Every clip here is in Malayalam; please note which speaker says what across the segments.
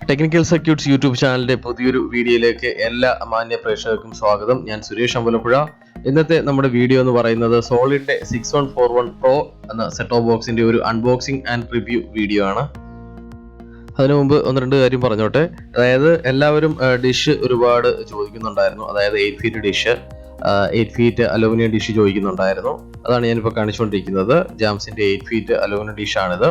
Speaker 1: ടെക്നിക്കൽ സർക്യൂട്ട്സ് യൂട്യൂബ് ചാനലിന്റെ പുതിയൊരു വീഡിയോയിലേക്ക് എല്ലാ മാന്യ പ്രേക്ഷകർക്കും സ്വാഗതം. ഞാൻ സുരേഷ് അമ്പലപ്പുഴ. ഇന്നത്തെ നമ്മുടെ വീഡിയോ എന്ന് പറയുന്നത് സോളിഡിന്റെ 6141 Pro എന്ന സെറ്റ് ഓഫ് ബോക്സിന്റെ ഒരു അൺബോക്സിംഗ് ആൻഡ് റിവ്യൂ വീഡിയോ ആണ്. അതിനു മുമ്പ് ഒന്ന് രണ്ട് കാര്യം പറഞ്ഞോട്ടെ. അതായത് എല്ലാവരും ഡിഷ് ഒരുപാട് ചോദിക്കുന്നുണ്ടായിരുന്നു. അതായത് 8 feet dish, 8 feet aluminium dish ചോദിക്കുന്നുണ്ടായിരുന്നു. അതാണ് ഞാനിപ്പോൾ കാണിച്ചുകൊണ്ടിരിക്കുന്നത്. ജാംസിന്റെ 8 ഫീറ്റ് അലൂമിനിയം ഡിഷാണിത്.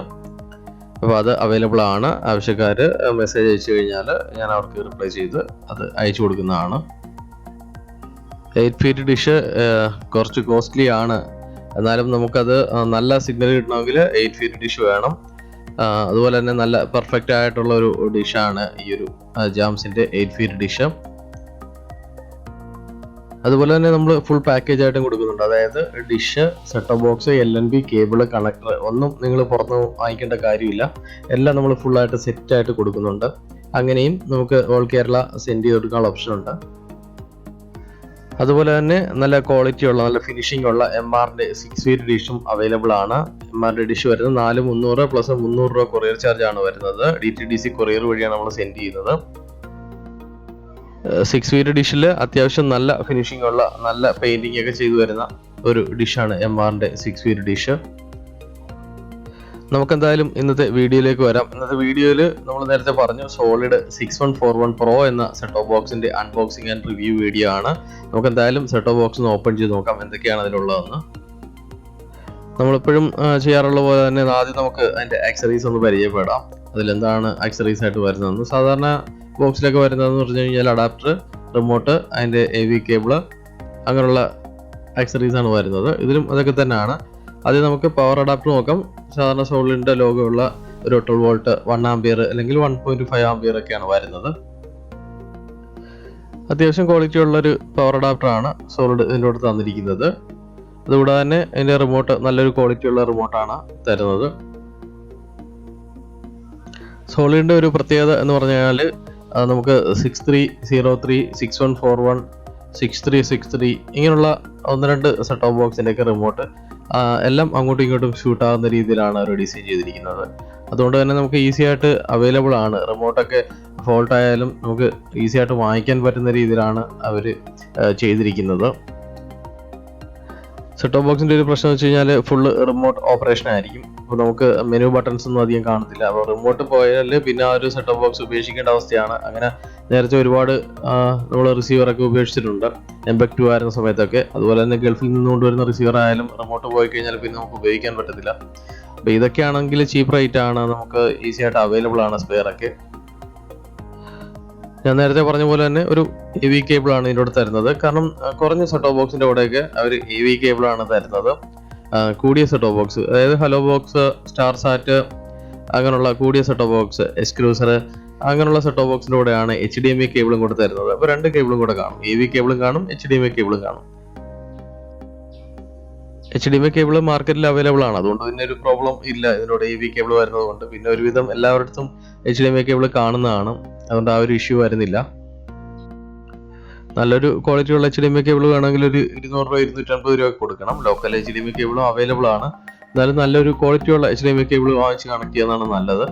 Speaker 1: അപ്പോൾ അത് അവൈലബിൾ ആണ്. ആവശ്യക്കാർ മെസ്സേജ് അയച്ചു കഴിഞ്ഞാൽ ഞാൻ അവർക്ക് റിപ്ലൈ ചെയ്ത് അത് അയച്ചു കൊടുക്കുന്നതാണ്. 8 ഫീറ്റ് ഡിഷ് കുറച്ച് കോസ്റ്റ്ലി ആണ്. എന്നാലും നമുക്കത് നല്ല സിഗ്നൽ കിട്ടണമെങ്കിൽ 8 ഫീറ്റ് ഡിഷ് വേണം. അതുപോലെ തന്നെ നല്ല പെർഫെക്റ്റ് ആയിട്ടുള്ള ഒരു ഡിഷാണ് ഈ ഒരു ജാംസിന്റെ 8 ഫീറ്റ് ഡിഷ്. അതുപോലെ തന്നെ നമ്മൾ ഫുൾ പാക്കേജ് ആയിട്ടും കൊടുക്കുന്നുണ്ട്. അതായത് dish, set top box, LNB cable, connector ഒന്നും നിങ്ങൾ പുറത്ത് വാങ്ങിക്കേണ്ട കാര്യമില്ല. എല്ലാം നമ്മൾ ഫുള്ളായിട്ട് സെറ്റായിട്ട് കൊടുക്കുന്നുണ്ട്. അങ്ങനെയും നമുക്ക് ഓൾ കേരള സെൻഡ് ചെയ്ത് കൊടുക്കാനുള്ള ഓപ്ഷൻ ഉണ്ട്. അതുപോലെ തന്നെ നല്ല ക്വാളിറ്റി ഉള്ള നല്ല ഫിനിഷിംഗ് ഉള്ള MRന്റെ 6 ഫീറ്റ് ഡിഷും അവൈലബിൾ ആണ്. MRന്റെ ഡിഷ് വരുന്നത് 4300 പ്ലസ് 300 രൂപ കൊറിയർ ചാർജ് ആണ് വരുന്നത്. DTDC കൊറിയർ വഴിയാണ് നമ്മൾ സെൻഡ് ചെയ്യുന്നത്. 6 ഫീറ്റ് ഡിഷിൽ അത്യാവശ്യം നല്ല ഫിനിഷിംഗ് ഉള്ള നല്ല പെയിന്റിംഗ് ഒക്കെ ചെയ്തു വരുന്ന ഒരു ഡിഷാണ് MRന്റെ 6 ഫീറ്റ് ഡിഷ്. നമുക്കെന്തായാലും ഇന്നത്തെ വീഡിയോയിലേക്ക് വരാം. ഇന്നത്തെ വീഡിയോയിൽ നമ്മൾ നേരത്തെ പറഞ്ഞു സോളിഡ് 6141 Pro എന്ന സെറ്റ് ഓഫ് ബോക്സിന്റെ അൺബോക്സിംഗ് ആൻഡ് റിവ്യൂ വീഡിയോ ആണ്. നമുക്കെന്തായാലും സെറ്റ് ഓഫ് ബോക്സ് ഒന്ന് ഓപ്പൺ ചെയ്ത് നോക്കാം എന്തൊക്കെയാണ് അതിലുള്ളതെന്ന്. നമ്മളെപ്പോഴും ചെയ്യാറുള്ള പോലെ തന്നെ ആദ്യം നമുക്ക് അതിന്റെ ആക്സറീസ് ഒന്ന് പരിചയപ്പെടാം. അതിലെന്താണ് ആക്സറീസ് ആയിട്ട് വരുന്നതെന്ന്. സാധാരണ ബോക്സിലൊക്കെ വരുന്നതെന്ന് പറഞ്ഞു കഴിഞ്ഞാൽ അഡാപ്റ്റർ, റിമോട്ട്, അതിൻ്റെ AV കേബിള്, അങ്ങനെയുള്ള ആക്സറീസ് ആണ് വരുന്നത്. ഇതിലും അതൊക്കെ തന്നെയാണ്. ആദ്യം നമുക്ക് പവർ അഡാപ്റ്റർ നോക്കാം. സാധാരണ സോളിഡിൻ്റെ ലോഗോ ഉള്ള ഒരു 12 വോൾട്ട് 1 ആംപിയർ അല്ലെങ്കിൽ 1.5 ആംപിയർ ഒക്കെയാണ് വരുന്നത്. അത്യാവശ്യം ക്വാളിറ്റി ഉള്ളൊരു പവർ അഡാപ്റ്റർ ആണ് സോളിഡ് ഇതിൻ്റെ കൂടെ തന്നിരിക്കുന്നത്. അതുകൂടാതെ തന്നെ അതിൻ്റെ റിമോട്ട് നല്ലൊരു ക്വാളിറ്റി ഉള്ള റിമോട്ടാണ് തരുന്നത്. സോളിഡിൻ്റെ ഒരു പ്രത്യേകത എന്ന് പറഞ്ഞാൽ നമുക്ക് 6303, 6141, 6363 ഇങ്ങനെയുള്ള 1-2 സെറ്റ് ഓഫ് ബോക്സിൻ്റെ ഒക്കെ റിമോട്ട് എല്ലാം അങ്ങോട്ടും ഇങ്ങോട്ടും ഷൂട്ട് ആകുന്ന രീതിയിലാണ് അവർ ഡിസൈൻ ചെയ്തിരിക്കുന്നത്. അതുകൊണ്ട് തന്നെ നമുക്ക് ഈസി ആയിട്ട് അവൈലബിൾ ആണ്. റിമോട്ടൊക്കെ ഫോൾട്ട് ആയാലും നമുക്ക് ഈസി ആയിട്ട് വാങ്ങിക്കാൻ പറ്റുന്ന രീതിയിലാണ് അവർ ചെയ്തിരിക്കുന്നത്. സെറ്റ് ഓഫ് ബോക്സിൻ്റെ ഒരു പ്രശ്നം വെച്ച് കഴിഞ്ഞാൽ ഫുള്ള് റിമോട്ട് ഓപ്പറേഷൻ ആയിരിക്കും. അപ്പോൾ നമുക്ക് മെനു ബട്ടൺസ് ഒന്നും അധികം കാണത്തില്ല. അപ്പോൾ റിമോട്ട് പോയാൽ പിന്നെ ആ ഒരു സെറ്റ് ഓഫ് ബോക്സ് ഉപേക്ഷിക്കേണ്ട അവസ്ഥയാണ്. അങ്ങനെ നേരത്തെ ഒരുപാട് നമ്മൾ റിസീവറൊക്കെ ഉപേക്ഷിച്ചിട്ടുണ്ട് MBEC 2 ആയിരുന്ന സമയത്തൊക്കെ. അതുപോലെ തന്നെ ഗൾഫിൽ നിന്ന് കൊണ്ടുവരുന്ന റിസീവർ ആയാലും റിമോട്ട് പോയി കഴിഞ്ഞാൽ പിന്നെ നമുക്ക് ഉപയോഗിക്കാൻ പറ്റത്തില്ല. അപ്പോൾ ഇതൊക്കെയാണെങ്കിൽ ചീപ്പ് റേറ്റ് ആണ്, നമുക്ക് ഈസി ആയിട്ട് അവൈലബിൾ ആണ് സ്പെയറൊക്കെ. ഞാൻ നേരത്തെ പറഞ്ഞ പോലെ തന്നെ ഒരു AV കേബിളാണ് ഇതിൻ്റെ കൂടെ തരുന്നത്. കാരണം കുറഞ്ഞ സെറ്റ് ഓഫ് ബോക്സിൻ്റെ കൂടെയൊക്കെ അവർ AV കേബിളാണ് തരുന്നത്. കൂടിയ സെറ്റ് ഓഫ് ബോക്സ്, അതായത് ഹലോ ബോക്സ്, സ്റ്റാർ സാറ്റ്, അങ്ങനെയുള്ള കൂടിയ സെറ്റ് ഓഫ് ബോക്സ്, എക്സ്ക്ലൂസർ, അങ്ങനെയുള്ള സെറ്റ് ഓഫ് ബോക്സിൻ്റെ കൂടെയാണ് HDMI കേബിളും കൂടെ തരുന്നത്. അപ്പോൾ 2 കേബിളും കൂടെ കാണും. AV കേബിളും കാണും, HDMI കേബിളും കാണും. HDMI കേബിൾ മാർക്കറ്റിൽ അവൈലബിൾ ആണ്. അതുകൊണ്ട് പിന്നെ ഒരു പ്രോബ്ലം ഇല്ല ഇതിനോട് AV കേബിൾ വരുന്നത് കൊണ്ട്. പിന്നെ ഒരുവിധം എല്ലാവരുടെ HDMI കേബിൾ കാണുന്നതാണ്. അതുകൊണ്ട് ആ ഒരു ഇഷ്യൂ വരുന്നില്ല. നല്ലൊരു ക്വാളിറ്റി ഉള്ള HDMI കേബിൾ വേണമെങ്കിൽ ഒരു 200 രൂപ 250 രൂപ കൊടുക്കണം. ലോക്കൽ HDMI കേബിളും അവൈലബിൾ ആണ്. എന്നാലും നല്ലൊരു ക്വാളിറ്റി ഉള്ള HDMI കേബിൾ വാങ്ങിച്ച് കണക്ട് ചെയ്യുന്നതാണ് നല്ലത്.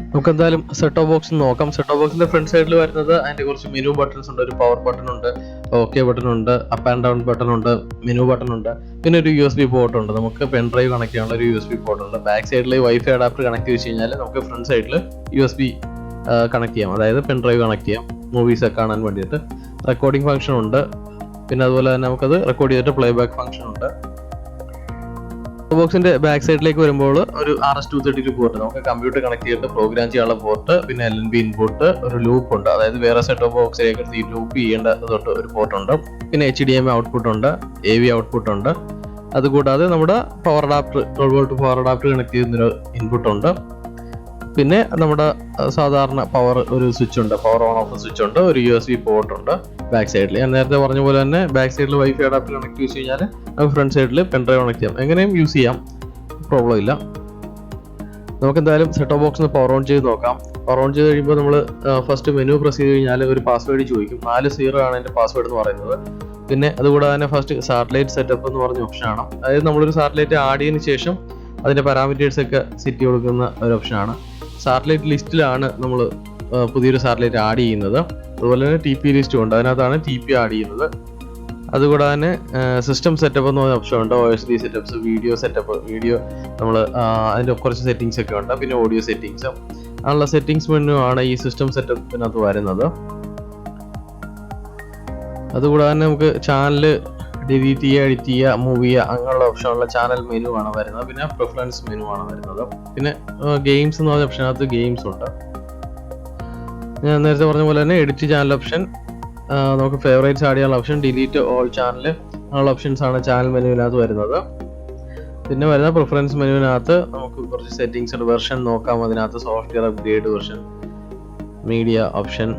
Speaker 1: നമുക്ക് എന്തായാലും സെറ്റ് ഓഫ് ബോക്സ് നോക്കാം. സെറ്റ് ഓഫ് ബോക്സിന്റെ ഫ്രണ്ട് സൈഡിൽ വരുന്നത് അതിന്റെ കുറച്ച് മെനു ബട്ടൺസ് ഉണ്ട്. ഒരു പവർ ബട്ടൺ ഉണ്ട്, OK ബട്ടൺ ഉണ്ട്, അപ്പ് ആൻഡ് ഡൗൺ ബട്ടൺ ഉണ്ട്, മെനു ബട്ടൺ ഉണ്ട്, പിന്നെ ഒരു USB പോർട്ട് ഉണ്ട്. നമുക്ക് പെൻ ഡ്രൈവ് കണക്ട് ചെയ്യാനുള്ള ഒരു USB പോർട്ട് ഉണ്ട്. ബാക്ക് സൈഡിൽ വൈഫൈ അഡാപ്റ്റർ കണക്ട് ചെയ്ത് കഴിഞ്ഞാൽ നമുക്ക് ഫ്രണ്ട് സൈഡിൽ USB കണക്ട് ചെയ്യാം. അതായത് പെൻ ഡ്രൈവ് കണക്ട് ചെയ്യാം മൂവീസ് ഒക്കെ കാണാൻ വേണ്ടിയിട്ട്. റെക്കോർഡിംഗ് ഫംഗ്ഷൻ ഉണ്ട്. പിന്നെ അതുപോലെ തന്നെ നമുക്കത് റെക്കോർഡ് ചെയ്തിട്ട് പ്ലേ ബാക്ക് ഫംഗ്ഷൻ ഉണ്ട്. ബോക്സിന്റെ ബാക്ക് സൈഡിലേക്ക് വരുമ്പോൾ ഒരു RS-232 പോർട്ട്, നമുക്ക് കമ്പ്യൂട്ടർ കണക്ട് ചെയ്തിട്ട് പ്രോഗ്രാം ചെയ്യാനുള്ള പോർട്ട്, പിന്നെ LNB ഇൻപുട്ട്, ഒരു ലൂപ്പ് ഉണ്ട്. അതായത് വേറെ സെറ്റ് ഓഫ് ബോക്സിലേക്ക് ഈ ലൂപ്പ് ചെയ്യേണ്ട തൊട്ട് ഒരു പോർട്ട് ഉണ്ട്. പിന്നെ HDMI ഔട്ട്പുട്ട് ഉണ്ട്, AV ഔട്ട്പുട്ട് ഉണ്ട്. അതുകൂടാതെ നമ്മുടെ power adapter 12 volt power adapter connect ചെയ്യുന്നൊരു ഇൻപുട്ട് ഉണ്ട്. പിന്നെ നമ്മുടെ സാധാരണ പവർ ഒരു സ്വിച്ച് ഉണ്ട്, പവർ ഓൺ ഓഫ് സ്വിച്ച് ഉണ്ട്, ഒരു USB പോർട്ട് ഉണ്ട് ബാക്ക് സൈഡിൽ. ഞാൻ നേരത്തെ പറഞ്ഞ പോലെ തന്നെ ബാക്ക് സൈഡിൽ വൈഫൈ അഡാപ്റ്റർ കണക്ട് യൂസ് കഴിഞ്ഞാൽ നമുക്ക് ഫ്രണ്ട് സൈഡിൽ പെൻ ഡ്രൈവ് കണക്ട് ചെയ്യാം. എങ്ങനെയും യൂസ് ചെയ്യാം, പ്രോബ്ലം ഇല്ല. നമുക്ക് എന്തായാലും set of box power on ചെയ്ത് നോക്കാം. പവർ ഓൺ ചെയ്ത് കഴിയുമ്പോൾ നമ്മൾ ഫസ്റ്റ് മെനു പ്രസ് ചെയ്ത് കഴിഞ്ഞാൽ ഒരു പാസ്വേഡ് ചോദിക്കും. 40 ആണ് എൻ്റെ പാസ്വേഡ് എന്ന് പറയുന്നത്. പിന്നെ അതുകൂടാതെ തന്നെ ഫസ്റ്റ് സാറ്റലൈറ്റ് സെറ്റപ്പ് എന്ന് പറഞ്ഞ ഓപ്ഷനാണ്. അതായത് നമ്മളൊരു സാറ്റലൈറ്റ് ആഡ് ചെയ്തതിന് ശേഷം അതിൻ്റെ പാരാമീറ്റേഴ്സ് ഒക്കെ സെറ്റ് ചെയ്ത് കൊടുക്കുന്ന ഒരു ഓപ്ഷനാണ്. സാറ്റലൈറ്റ് ലിസ്റ്റിലാണ് നമ്മൾ പുതിയൊരു സാറ്റലൈറ്റ് ആഡ് ചെയ്യുന്നത്. അതുപോലെ തന്നെ TP ലിസ്റ്റും ഉണ്ട്, അതിനകത്താണ് TP ആഡ് ചെയ്യുന്നത്. അതുകൂടാതെ തന്നെ സിസ്റ്റം സെറ്റപ്പ് എന്ന് പറഞ്ഞ ഓപ്ഷൻ ഉണ്ട്. OSD സെറ്റപ്പ്സ്, വീഡിയോ സെറ്റപ്പ്, വീഡിയോ നമ്മൾ അതിൻ്റെ കുറച്ച് സെറ്റിങ്സ് ഒക്കെ ഉണ്ട്. പിന്നെ ഓഡിയോ സെറ്റിങ്സ് അങ്ങനെയുള്ള സെറ്റിങ്സ് മെനു ആണ് ഈ സിസ്റ്റം സെറ്റപ്പിനകത്ത് വരുന്നത്. അതുകൂടാതെ തന്നെ നമുക്ക് ചാനൽ ഡിലീറ്റ് ചെയ്യുക, എഡിറ്റ് ചെയ്യുക, മൂവ് ചെയ്യുക അങ്ങനെയുള്ള ഓപ്ഷനുള്ള ചാനൽ മെനു ആണ് വരുന്നത്. പിന്നെ പ്രിഫറൻസ് മെനു ആണ് വരുന്നത്. പിന്നെ ഗെയിംസ് എന്ന് പറഞ്ഞ ഓപ്ഷനകത്ത് ഗെയിംസ് ഉണ്ട്. ഞാൻ നേരത്തെ പറഞ്ഞ പോലെ തന്നെ എഡിറ്റ് ചാനൽ ഓപ്ഷൻ, നമുക്ക് ഫേവറേറ്റ്സ് ആഡ് ചെയ്യാനുള്ള ഓപ്ഷൻ, ഡിലീറ്റ് ഓൾ ചാനൽ അങ്ങനെയുള്ള ഓപ്ഷൻസ് ആണ് ചാനൽ മെനുവിനകത്ത് വരുന്നത്. പിന്നെ വരുന്ന പ്രിഫറൻസ് മെനുവിനകത്ത് നമുക്ക് കുറച്ച് സെറ്റിങ്സ് ഉണ്ട്. വെർഷൻ നോക്കാം, അതിനകത്ത് software upgrade version, media option,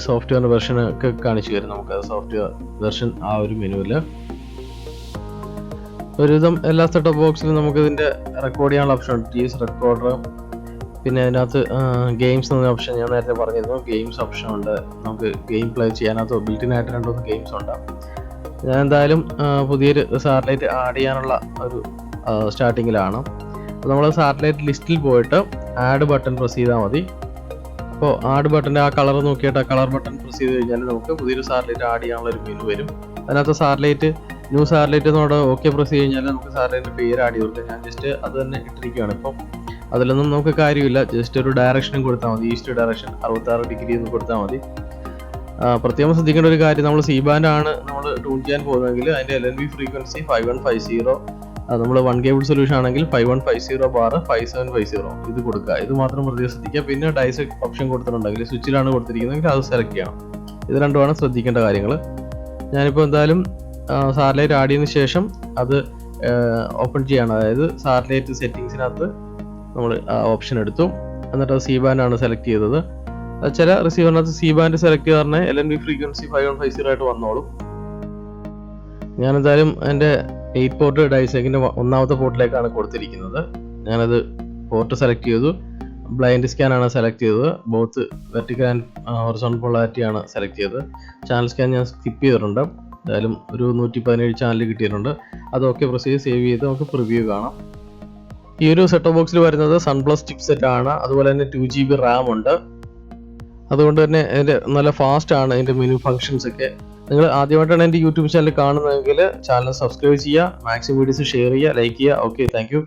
Speaker 1: സോഫ്റ്റ്വെയറിൻ്റെ വെർഷൻ ഒക്കെ കാണിച്ചു തരും. നമുക്ക് സോഫ്റ്റ്വെയർ വെർഷൻ ആ ഒരു മെനുവിൽ ഒരുവിധം എല്ലാ സെറ്റപ്പ് ബോക്സിലും നമുക്ക് ഇതിൻ്റെ റെക്കോർഡ് ചെയ്യാനുള്ള ഓപ്ഷൻ ഉണ്ട്. ടീസ് റെക്കോർഡർ. പിന്നെ അതിനകത്ത് ഗെയിംസ് എന്ന ഓപ്ഷൻ ഞാൻ നേരത്തെ പറഞ്ഞിരുന്നു, ഗെയിംസ് ഓപ്ഷൻ ഉണ്ട്. നമുക്ക് ഗെയിം പ്ലേ ചെയ്യാനകത്ത് ബിൽറ്റിനായിട്ട് 2-3 ഗെയിംസ് ഉണ്ട്. ഞാൻ എന്തായാലും പുതിയൊരു സാറ്റലൈറ്റ് ആഡ് ചെയ്യാനുള്ള ഒരു സ്റ്റാർട്ടിങ്ങിലാണ്. അപ്പോൾ നമ്മൾ സാറ്റലൈറ്റ് ലിസ്റ്റിൽ പോയിട്ട് ആഡ് ബട്ടൺ പ്രസ് ചെയ്താൽ മതി. അപ്പോൾ ആഡ് ബട്ടൻ്റെ ആ കളർ നോക്കിയിട്ട് ആ കളർ ബട്ടൺ പ്രസ് ചെയ്ത് കഴിഞ്ഞാൽ നമുക്ക് പുതിയൊരു സാറ്റലൈറ്റ് ആഡ് ചെയ്യാനുള്ള ഒരു മെനു വരും. അതിനകത്ത് സാറ്റലൈറ്റ് ന്യൂ സാറ്റലൈറ്റ് എന്നോട് ഓക്കെ പ്രസ് ചെയ്ത് കഴിഞ്ഞാൽ നമുക്ക് സാറ്റലൈറ്റിൻ്റെ പേര് ആഡ് ചെയ്ത് കൊടുക്കാം. ഞാൻ ജസ്റ്റ് അത് തന്നെ ഇട്ടിരിക്കുകയാണ്. ഇപ്പം അതിലൊന്നും നമുക്ക് കാര്യമില്ല, ജസ്റ്റ് ഒരു ഡയറക്ഷനും കൊടുത്താൽ മതി. ഈസ്റ്റ് ഡയറക്ഷൻ 66 ഡിഗ്രി എന്ന് കൊടുത്താൽ മതി. പ്രത്യേകം ശ്രദ്ധിക്കേണ്ട ഒരു കാര്യം, നമ്മൾ C ബാൻഡ് ആണ് നമ്മൾ ട്യൂൺ ചെയ്യാൻ പോകുന്നതെങ്കിൽ അതിൻ്റെ LNB ഫ്രീക്വൻസി 5150, നമ്മൾ 1 കേബിൾ സൊല്യൂഷൻ ആണെങ്കിൽ 5150/5750 ഇത് കൊടുക്കുക. ഇത് മാത്രം പ്രത്യേകം ശ്രദ്ധിക്കുക. പിന്നെ ഡൈസെക്ട് ഓപ്ഷൻ കൊടുത്തിട്ടുണ്ടെങ്കിൽ, സ്വിച്ചിലാണ് കൊടുത്തിരിക്കുന്നതെങ്കിൽ അത് സെലക്ട് ചെയ്യണം. ഇത് രണ്ടുമാണ് ശ്രദ്ധിക്കേണ്ട കാര്യങ്ങൾ. ഞാനിപ്പോൾ എന്തായാലും സാറ്റലൈറ്റ് ആഡ് ചെയ്തതിന് ശേഷം അത് ഓപ്പൺ ചെയ്യണം. അതായത് സാറ്റലൈറ്റ് സെറ്റിങ്സിനകത്ത് നമ്മൾ ഓപ്ഷൻ എടുത്തു, എന്നിട്ട് അത് C ബാൻഡ് ആണ് സെലക്ട് ചെയ്തത്. ചില റിസീവറിനകത്ത് C ബാൻഡ് സെലക്ട് ചെയ്ത് പറഞ്ഞാൽ LNB ഫ്രീക്വൻസി 5150 ആയിട്ട് വന്നോളും. ഞാൻ എന്തായാലും എൻ്റെ 8 പോർട്ട് ഡൈസെക്കിൻ്റെ 1ാമത്തെ പോർട്ടിലേക്കാണ് കൊടുത്തിരിക്കുന്നത്. ഞാനത് പോർട്ട് സെലക്ട് ചെയ്തു. ബ്ലൈൻഡ് സ്കാൻ ആണ് സെലക്ട് ചെയ്തത്. Both vertical and horizontal polarity ആണ് സെലക്ട് ചെയ്തത്. ചാനൽ സ്കാൻ ഞാൻ സ്കിപ്പ് ചെയ്തിട്ടുണ്ട്. എന്തായാലും ഒരു 117 ചാനൽ കിട്ടിയിട്ടുണ്ട്. അതൊക്കെ പ്രസ് ചെയ്ത് സേവ് ചെയ്ത് നമുക്ക് പ്രിവ്യൂ കാണാം. ഈ ഒരു സെറ്റപ്പ് ബോക്സിൽ വരുന്നത് സൺപ്ലസ് ചിപ്സെറ്റ് ആണ്. അതുപോലെ തന്നെ 2 GB റാം ഉണ്ട്. അതുകൊണ്ട് തന്നെ അതിൻ്റെ നല്ല ഫാസ്റ്റ് ആണ് അതിൻ്റെ മെനു ഫങ്ഷൻസ് ഒക്കെ. നിങ്ങൾ ആദ്യമായിട്ടാണ് എൻ്റെ യൂട്യൂബ് ചാനൽ കാണുന്നതെങ്കിൽ ചാനൽ സബ്സ്ക്രൈബ് ചെയ്യുക, മാക്സിമം വീഡിയോസ് ഷെയർ ചെയ്യുക, ലൈക്ക് ചെയ്യുക. Okay, thank you.